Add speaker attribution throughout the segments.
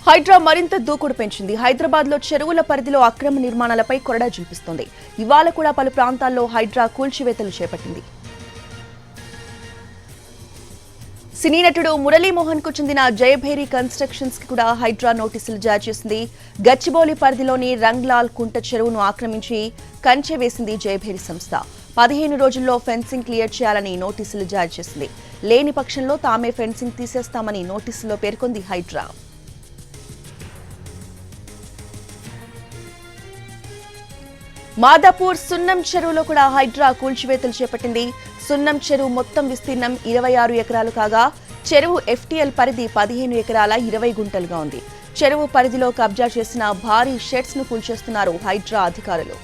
Speaker 1: హైడ్రా మరింత దూకుడు పెంచింది. హైదరాబాద్ లో చెరువుల పరిధిలో అక్రమ నిర్మాణాలపై కొరడా చూపిస్తోంది. ఇవాళ కూడా పలు ప్రాంతాల్లో హైడ్రా కూల్చివేతలు చేపట్టింది. సినీ నటుడు మురళీమోహన్ కు చెందిన జయభేరి కన్స్ట్రక్షన్స్ కి కూడా హైడ్రా నోటీసులు జారీ చేసింది. గచ్చిబౌలి పరిధిలోని రంగ్లాల్ కుంట చెరువును ఆక్రమించి కంచె వేసింది జయభేరి సంస్థ. 15 రోజుల్లో ఫెన్సింగ్ క్లియర్ చేయాలని నోటీసులు జారీ చేసింది. లేని పక్షంలో తామే ఫెన్సింగ్ తీసేస్తామని నోటీసులో పేర్కొంది హైడ్రా. మాదాపూర్ సున్నం చెరువులో కూడా హైడ్రా కూల్చివేతలు చేపట్టింది. సున్నం చెరువు మొత్తం విస్తీర్ణం 26 ఎకరాలు కాగా చెరువు ఎఫ్టీఎల్ పరిధి 15 ఎకరాల 20 గుంటలుగా ఉంది. చెరువు పరిధిలో కబ్జా చేసిన భారీ షెడ్స్ ను కూల్చేస్తున్నారు హైడ్రా అధికారులు.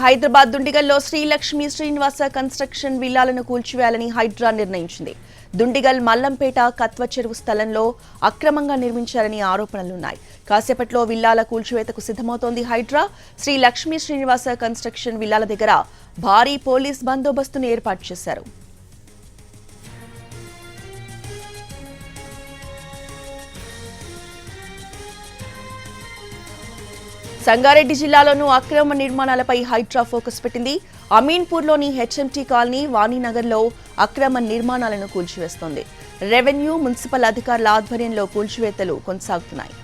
Speaker 1: హైదరాబాద్ దుండిగల్లో శ్రీలక్ష్మి శ్రీనివాస కన్స్ట్రక్షన్ విల్లాలను కూల్చివేయాలని హైడ్రా నిర్ణయించింది. దుండిగల్ మల్లంపేట కత్వ చెరువు స్థలంలో అక్రమంగా నిర్మించారని ఆరోపణలున్నాయి. కాసేపట్లో విల్లాల కూల్చివేతకు సిద్ధమవుతోంది హైడ్రా. శ్రీ లక్ష్మీ శ్రీనివాస కన్స్ట్రక్షన్ విల్లాల దగ్గర భారీ పోలీస్ బందోబస్తును ఏర్పాటు చేశారు. సంగారెడ్డి జిల్లాలోనూ అక్రమ నిర్మాణాలపై హైడ్రా ఫోకస్ పెట్టింది. అమీన్పూర్లోని హెచ్ఎంటీ కాలనీ, వాణినగర్లో అక్రమ నిర్మాణాలను కూల్చివేస్తోంది. రెవెన్యూ, మున్సిపల్ అధికారుల ఆధ్వర్యంలో కూల్చివేతలు కొనసాగుతున్నాయి.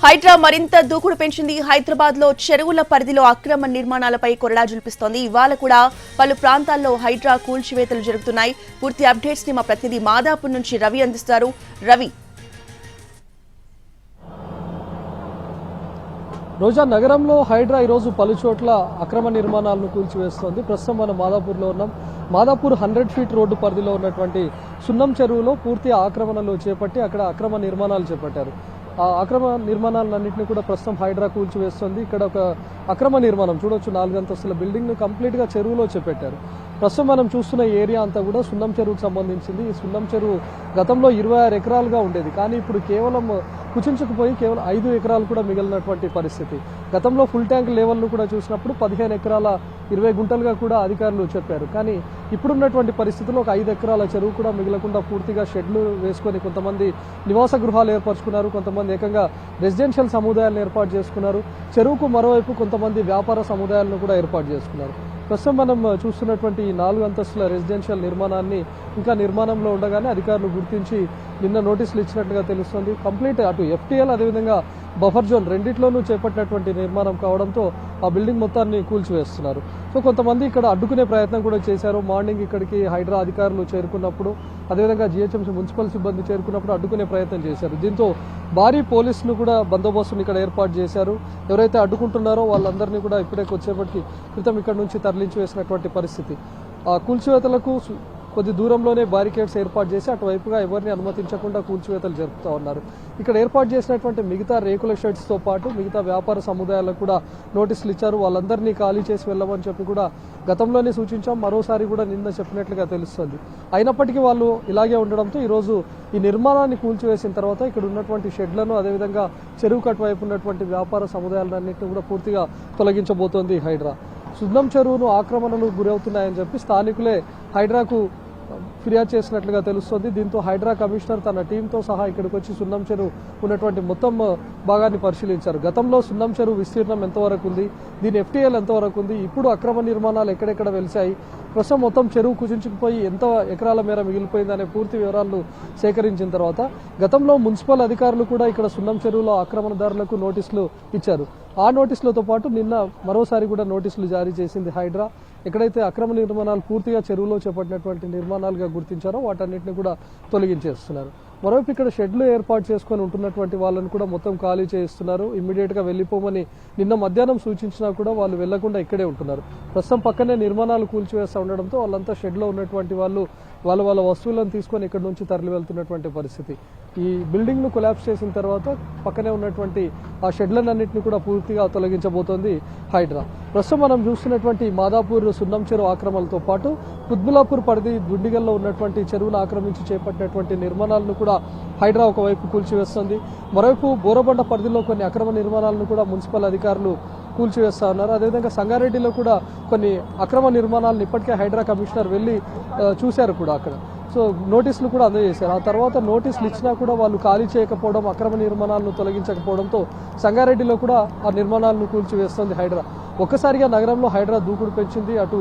Speaker 1: హైడ్రా మరింత దూకుడు పెంచింది. హైదరాబాద్ లో చెరువుల పరిధిలో అక్రమ నిర్మాణాలపై కొరడా జుల్పిస్తోంది. ఇవాళ కూడా పలు ప్రాంతాల్లో హైడ్రా కూల్చివేతలు జరుగుతున్నాయి. పూర్తి అప్డేట్స్ ని మా ప్రతినిధి మాదాపూర్ నుంచి రవి అందిస్తారు. రవి,
Speaker 2: రోజా, నగరంలో హైడ్రా ఈరోజు పలు చోట్ల అక్రమ నిర్మాణాలను కూల్చివేస్తోంది. ప్రస్తుతం మనం మాదాపూర్లో ఉన్నాం. మాదాపూర్ 100 ఫీట్ రోడ్డు పరిధిలో ఉన్నటువంటి సున్నం చెరువులో పూర్తి ఆక్రమణలు చేపట్టి అక్కడ అక్రమ నిర్మాణాలు చేపట్టారు. ఆ అక్రమ నిర్మాణాలన్నింటినీ కూడా ప్రస్తుతం హైడ్రా కూల్చివేస్తుంది. ఇక్కడ ఒక అక్రమ నిర్మాణం చూడొచ్చు, 4 అంతస్తుల బిల్డింగ్ ను కంప్లీట్ గా చెరువులో చేపట్టారు. ప్రస్తుతం మనం చూస్తున్న ఏరియా అంతా కూడా సున్నం చెరువుకు సంబంధించింది. ఈ సున్నం చెరువు గతంలో 26 ఎకరాలుగా ఉండేది, కానీ ఇప్పుడు కేవలం కుచించుకుపోయి కేవలం 5 ఎకరాలు కూడా మిగిలినటువంటి పరిస్థితి. గతంలో ఫుల్ ట్యాంక్ లెవెల్ను కూడా చూసినప్పుడు 15 ఎకరాల 20 గుంటలుగా కూడా అధికారులు చెప్పారు. కానీ ఇప్పుడున్నటువంటి పరిస్థితుల్లో ఒక 5 ఎకరాల చెరువు కూడా మిగలకుండా పూర్తిగా షెడ్లు వేసుకొని కొంతమంది నివాస గృహాలు ఏర్పరచుకున్నారు, కొంతమంది ఏకంగా రెసిడెన్షియల్ సముదాయాలను ఏర్పాటు చేసుకున్నారు. చెరువుకు మరోవైపు కొంతమంది వ్యాపార సముదాయాలను కూడా ఏర్పాటు చేసుకున్నారు. ప్రస్తుతం మనం చూస్తున్నటువంటి 4 అంతస్తుల రెసిడెన్షియల్ నిర్మాణాన్ని ఇంకా నిర్మాణంలో ఉండగానే అధికారులు గుర్తించి నిన్న నోటీసులు ఇచ్చినట్లుగా తెలుస్తోంది. కంప్లీట్ అటు ఎఫ్టీఎల్ అదేవిధంగా బఫర్ జోన్ రెండిట్లోనూ చేపట్టినటువంటి నిర్మాణం కావడంతో ఆ బిల్డింగ్ మొత్తాన్ని కూల్చివేస్తున్నారు. సో కొంతమంది ఇక్కడ అడ్డుకునే ప్రయత్నం కూడా చేశారు. మార్నింగ్ ఇక్కడికి హైడ్రా అధికారులు చేరుకున్నప్పుడు, అదేవిధంగా జిహెచ్ఎంసీ మున్సిపల్ సిబ్బంది చేరుకున్నప్పుడు అడ్డుకునే ప్రయత్నం చేశారు. దీంతో భారీ పోలీసును కూడా బందోబస్తును ఇక్కడ ఏర్పాటు చేశారు. ఎవరైతే అడ్డుకుంటున్నారో వాళ్ళందరినీ కూడా ఇప్పుడే కొద్దిసేపటికి క్రితం ఇక్కడ నుంచి తరలించి వేసినటువంటి పరిస్థితి. ఆ కూల్చివేతలకు కొద్ది దూరంలోనే బారికేడ్స్ ఏర్పాటు చేసి అటువైపుగా ఎవరిని అనుమతించకుండా కూల్చివేతలు జరుపుతూ ఉన్నారు. ఇక్కడ ఏర్పాటు చేసినటువంటి మిగతా రేకుల షెడ్స్తో పాటు మిగతా వ్యాపార సముదాయాలకు కూడా నోటీసులు ఇచ్చారు. వాళ్ళందరినీ ఖాళీ చేసి వెళ్ళమని చెప్పి కూడా గతంలోనే సూచించాం, మరోసారి కూడా నిన్న చెప్పినట్లుగా తెలుస్తుంది. అయినప్పటికీ వాళ్ళు ఇలాగే ఉండడంతో ఈరోజు ఈ నిర్మాణాన్ని కూల్చివేసిన తర్వాత ఇక్కడ ఉన్నటువంటి షెడ్లను, అదేవిధంగా చెరువు కటువైపు ఉన్నటువంటి వ్యాపార సముదాయాలన్నింటినీ కూడా పూర్తిగా తొలగించబోతోంది హైడ్రా. సున్నం చెరువును ఆక్రమణలు గురవుతున్నాయని చెప్పి స్థానికులే హైడ్రాకు ఫిర్యాదు చేసినట్లుగా తెలుస్తోంది. దీంతో హైడ్రా కమిషనర్ తన టీంతో సహా ఇక్కడికి వచ్చి సున్నం చెరువు ఉన్నటువంటి మొత్తం భాగాన్ని పరిశీలించారు. గతంలో సున్నం చెరువు విస్తీర్ణం ఎంతవరకు ఉంది, దీని ఎఫ్టీఎల్ ఎంతవరకు ఉంది, ఇప్పుడు అక్రమ నిర్మాణాలు ఎక్కడెక్కడ వెలిశాయి, ప్రస్తుతం మొత్తం చెరువు కుచించుకుపోయి ఎంత ఎకరాల మేర మిగిలిపోయిందనే పూర్తి వివరాలను సేకరించిన తర్వాత గతంలో మున్సిపల్ అధికారులు కూడా ఇక్కడ సున్నం చెరువులో ఆక్రమణదారులకు నోటీసులు ఇచ్చారు. ఆ నోటీసులతో పాటు నిన్న మరోసారి కూడా నోటీసులు జారీ చేసింది హైడ్రా. ఎక్కడైతే అక్రమ నిర్మాణాలు పూర్తిగా చెరువులో చేపట్టినటువంటి నిర్మాణాలుగా గుర్తించారో వాటన్నిటిని కూడా తొలగించేస్తున్నారు. మరోవైపు ఇక్కడ షెడ్లు ఏర్పాటు చేసుకొని ఉంటున్నటువంటి వాళ్ళని కూడా మొత్తం ఖాళీ చేయిస్తున్నారు. ఇమ్మీడియట్గా వెళ్ళిపోమని నిన్న మధ్యాహ్నం సూచించినా కూడా వాళ్ళు వెళ్లకుండా ఇక్కడే ఉంటున్నారు. ప్రస్తుతం పక్కనే నిర్మాణాలు కూల్చివేస్తూ ఉండడంతో వాళ్ళంతా షెడ్లో ఉన్నటువంటి వాళ్ళు వాళ్ళ వస్తువులను తీసుకొని ఇక్కడ నుంచి తరలి వెళ్తున్నటువంటి పరిస్థితి. ఈ బిల్డింగ్ను కొలాప్స్ చేసిన తర్వాత పక్కనే ఉన్నటువంటి ఆ షెడ్లన్నింటినీ కూడా పూర్తిగా తొలగించబోతోంది హైడ్రా. ప్రస్తుతం మనం చూస్తున్నటువంటి మాదాపూర్ సున్నం చెరువు ఆక్రమణలతో పాటు కుత్బులాపూర్ పరిధి దుండిగల్లో ఉన్నటువంటి చెరువును ఆక్రమించి చేపట్టినటువంటి నిర్మాణాలను కూడా హైడ్రా ఒకవైపు కూల్చివేస్తుంది. మరోవైపు బోరబండ పరిధిలో కొన్ని అక్రమ నిర్మాణాలను కూడా మున్సిపల్ అధికారులు కూల్చివేస్తా ఉన్నారు. అదేవిధంగా సంగారెడ్డిలో కూడా కొన్ని అక్రమ నిర్మాణాలను ఇప్పటికే హైడ్రా కమిషనర్ వెళ్ళి చూశారు కూడా అక్కడ. సో నోటీసులు కూడా అందజేశారు. ఆ తర్వాత నోటీసులు ఇచ్చినా కూడా వాళ్ళు ఖాళీ చేయకపోవడం, అక్రమ నిర్మాణాలను తొలగించకపోవడంతో సంగారెడ్డిలో కూడా ఆ నిర్మాణాలను కూల్చివేస్తుంది హైడ్రా. ఒక్కసారిగా నగరంలో హైడ్రా దూకుడు పెంచింది. అటు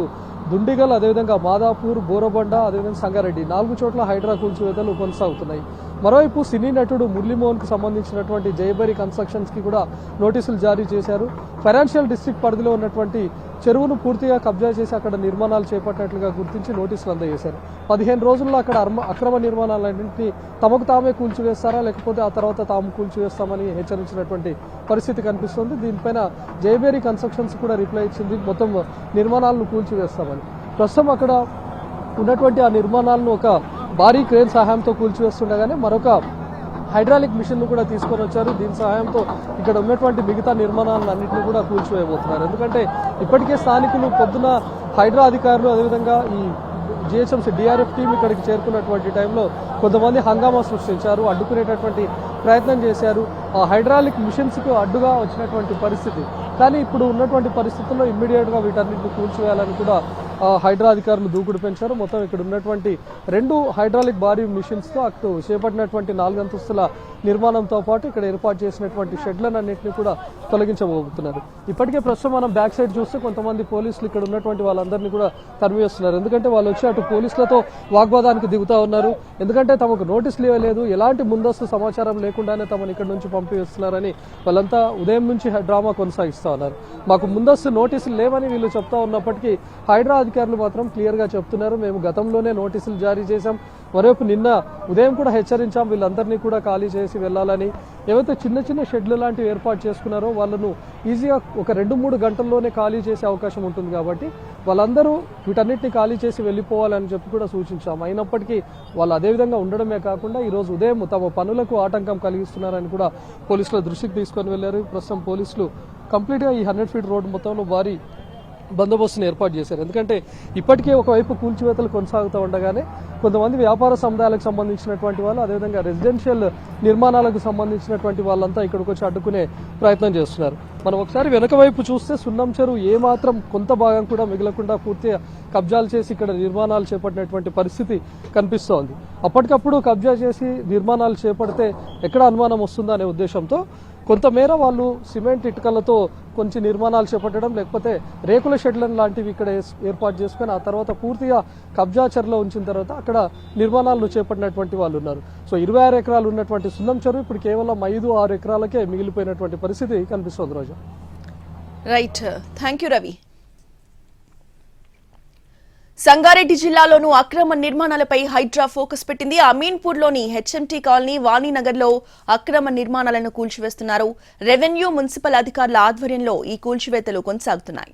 Speaker 2: దుండిగల్, అదేవిధంగా మాదాపూర్, బోరబండ, అదేవిధంగా సంగారెడ్డి 4 చోట్ల హైడ్రా కూల్చివేతలు కొనసాగుతున్నాయి. మరోవైపు సినీ నటుడు మురళీమోహన్కు సంబంధించినటువంటి జయభేరి కన్స్ట్రక్షన్స్కి కూడా నోటీసులు జారీ చేశారు. ఫైనాన్షియల్ డిస్ట్రిక్ట్ పరిధిలో ఉన్నటువంటి చెరువును పూర్తిగా కబ్జా చేసి అక్కడ నిర్మాణాలు చేపట్టినట్లుగా గుర్తించి నోటీసులు అందజేశారు. 15 రోజుల్లో అక్కడ అక్రమ నిర్మాణాలన్నింటినీ తమకు తామే కూల్చివేస్తారా, లేకపోతే ఆ తర్వాత తాము కూల్చివేస్తామని హెచ్చరించినటువంటి పరిస్థితి కనిపిస్తుంది. దీనిపైన జయభేరి కన్స్ట్రక్షన్స్ కూడా రిప్లై ఇచ్చింది, మొత్తం నిర్మాణాలను కూల్చివేస్తామని. ప్రస్తుతం అక్కడ ఉన్నటువంటి ఆ నిర్మాణాలను ఒక భారీ క్రేన్ సహాయంతో కూల్చివేస్తుండగానే మరొక హైడ్రాలిక్ మిషన్ను కూడా తీసుకొని వచ్చారు. దీని సహాయంతో ఇక్కడ ఉన్నటువంటి మిగతా నిర్మాణాలన్నింటినీ కూడా కూల్చివేయబోతున్నారు. ఎందుకంటే ఇప్పటికే స్థానికులు పొద్దున హైడ్రా అధికారులు, అదేవిధంగా ఈ జిహెచ్ఎంసీ డిఆర్ఎఫ్ టీం ఇక్కడికి చేరుకున్నటువంటి టైంలో కొంతమంది హంగామా సృష్టించారు, అడ్డుకునేటటువంటి ప్రయత్నం చేశారు. ఆ హైడ్రాలిక్ మిషన్స్కు అడ్డుగా వచ్చినటువంటి పరిస్థితి. కానీ ఇప్పుడు ఉన్నటువంటి పరిస్థితుల్లో ఇమ్మీడియట్గా వీటన్నిటిని కూల్చివేయాలని కూడా హైడ్రా అధికారులు దూకుడు పెంచారు. మొత్తం ఇక్కడ ఉన్నటువంటి 2 హైడ్రాలిక్ భారీ మిషన్స్తో అటు చేపట్టినటువంటి 4 అంతస్తుల నిర్మాణంతో పాటు ఇక్కడ ఏర్పాటు చేసినటువంటి షెడ్లన్నింటినీ కూడా తొలగించబోతున్నారు. ఇప్పటికే ప్రస్తుతం మనం బ్యాక్ సైడ్ చూస్తే కొంతమంది పోలీసులు ఇక్కడ ఉన్నటువంటి వాళ్ళందరినీ కూడా తరిమివేస్తున్నారు. ఎందుకంటే వాళ్ళు వచ్చి అటు పోలీసులతో వాగ్వాదానికి దిగుతా ఉన్నారు. ఎందుకంటే తమకు నోటీసులు ఇవ్వలేదు, ఎలాంటి ముందస్తు సమాచారం లేకుండానే తమను ఇక్కడ నుంచి పంపివేస్తున్నారని వాళ్ళంతా ఉదయం నుంచి డ్రామా కొనసాగిస్తూ ఉన్నారు. మాకు ముందస్తు నోటీసులు లేవని వీళ్ళు చెప్తా ఉన్నప్పటికీ హైడ్రా అధికారులు మాత్రం క్లియర్గా చెప్తున్నారు, మేము గతంలోనే నోటీసులు జారీ చేశాం, మరోవైపు నిన్న ఉదయం కూడా హెచ్చరించాం వీళ్ళందరినీ కూడా ఖాళీ చేసి వెళ్ళాలని. ఏవైతే చిన్న చిన్న షెడ్లు లాంటివి ఏర్పాటు చేసుకున్నారో వాళ్ళను ఈజీగా ఒక 2-3 గంటల్లోనే ఖాళీ చేసే అవకాశం ఉంటుంది. కాబట్టి వాళ్ళందరూ వీటన్నిటిని ఖాళీ చేసి వెళ్ళిపోవాలని చెప్పి కూడా సూచించాం. అయినప్పటికీ వాళ్ళు అదేవిధంగా ఉండడమే కాకుండా ఈరోజు ఉదయం తమ పనులకు ఆటంకం కలిగిస్తున్నారని కూడా పోలీసుల దృష్టికి తీసుకొని వెళ్ళారు. ప్రస్తుతం పోలీసులు కంప్లీట్గా ఈ 100 ఫీట్ రోడ్డు మొత్తంలో భారీ బందోబస్తును ఏర్పాటు చేశారు. ఎందుకంటే ఇప్పటికే ఒకవైపు కూల్చివేతలు కొనసాగుతూ ఉండగానే కొంతమంది వ్యాపార సముదాయాలకు సంబంధించినటువంటి వాళ్ళు, అదేవిధంగా రెసిడెన్షియల్ నిర్మాణాలకు సంబంధించినటువంటి వాళ్ళంతా ఇక్కడికి వచ్చి అడ్డుకునే ప్రయత్నం చేస్తున్నారు. మనం ఒకసారి వెనక వైపు చూస్తే సున్నం చెరువు ఏమాత్రం కొంత భాగం కూడా మిగలకుండా పూర్తిగా కబ్జాలు చేసి ఇక్కడ నిర్మాణాలు చేపట్టినటువంటి పరిస్థితి కనిపిస్తోంది. అప్పటికప్పుడు కబ్జా చేసి నిర్మాణాలు చేపడితే ఎక్కడ అనుమానం వస్తుందా అనే ఉద్దేశంతో కొంతమేర వాళ్ళు సిమెంట్ ఇటుకలతో కొంచెం నిర్మాణాలు చేపట్టడం, లేకపోతే రేకుల షెడ్లను లాంటివి ఇక్కడ ఏర్పాటు చేసుకొని ఆ తర్వాత పూర్తిగా కబ్జా చెరలో ఉంచిన తర్వాత అక్కడ నిర్మాణాలను చేపట్టినటువంటి వాళ్ళు ఉన్నారు. సో 26 ఎకరాలు ఉన్నటువంటి సున్నం చెరువు ఇప్పుడు కేవలం 5-6 ఎకరాలకే మిగిలిపోయినటువంటి పరిస్థితి కనిపిస్తోంది. రోజు
Speaker 1: right, thank you Ravi. Sangareddy జిల్లాలోనూ అక్రమ నిర్మాణాలపై హైడ్రా ఫోకస్ పెట్టింది. అమీన్పూర్లోని హెచ్ఎంటీ కాలనీ, వాణినగర్లో అక్రమ నిర్మాణాలను కూల్చివేస్తున్నారు. రెవెన్యూ, మున్సిపల్ అధికారుల ఆధ్వర్యంలో ఈ కూల్చివేతలు కొనసాగుతున్నాయి.